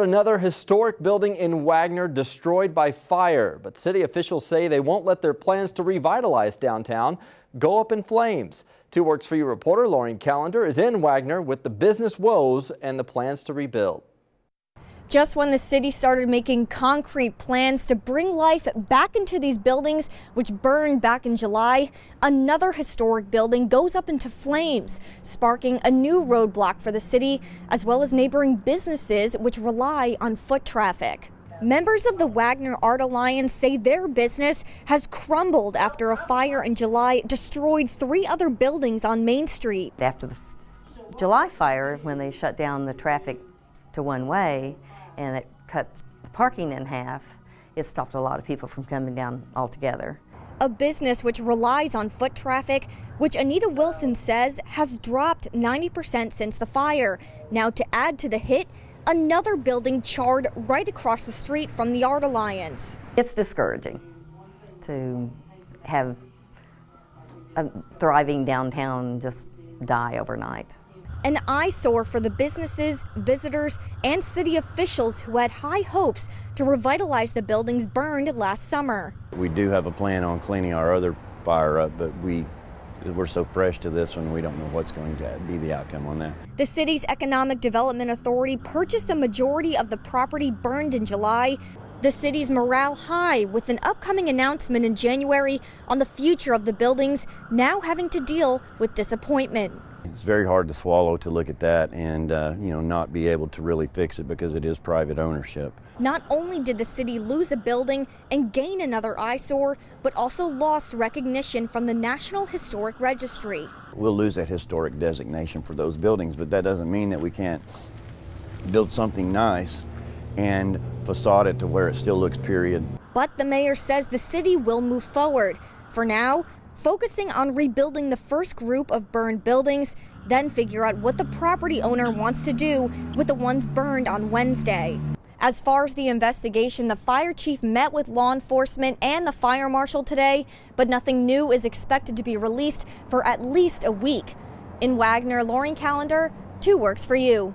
Another historic building in Wagoner destroyed by fire, but city officials say they won't let their plans to revitalize downtown go up in flames. 2 Works For You reporter Lauren Callender is in Wagoner with the business woes and the plans to rebuild. Just when the city started making concrete plans to bring life back into these buildings, which burned back in July, another historic building goes up into flames, sparking a new roadblock for the city, as well as neighboring businesses which rely on foot traffic. Members of the Wagoner Art Alliance say their business has crumbled after a fire in July destroyed 3 other buildings on Main Street. After the July fire, when they shut down the traffic to one way, and it cut the parking in half, it stopped a lot of people from coming down altogether. A business which relies on foot traffic, which Anita Wilson says has dropped 90% since the fire. Now to add to the hit, another building charred right across the street from the Art Alliance. It's discouraging to have a thriving downtown just die overnight. An eyesore for the businesses, visitors, and city officials who had high hopes to revitalize the buildings burned last summer. We do have a plan on cleaning our other fire up, but we're so fresh to this one, we don't know what's going to be the outcome on that. The city's Economic Development Authority purchased a majority of the property burned in July. The city's morale high with an upcoming announcement in January on the future of the buildings, now having to deal with disappointment. It's very hard to swallow to look at that and not be able to really fix it because it is private ownership. Not only did the city lose a building and gain another eyesore, but also lost recognition from the National Historic Registry. We'll lose that historic designation for those buildings, but that doesn't mean that we can't build something nice and facade it to where it still looks period. But the mayor says the city will move forward. For now, focusing on rebuilding the first group of burned buildings, then figure out what the property owner wants to do with the ones burned on Wednesday. As far as the investigation, the fire chief met with law enforcement and the fire marshal today, but nothing new is expected to be released for at least a week. In Wagoner, Lauren Callender, 2 Works For You.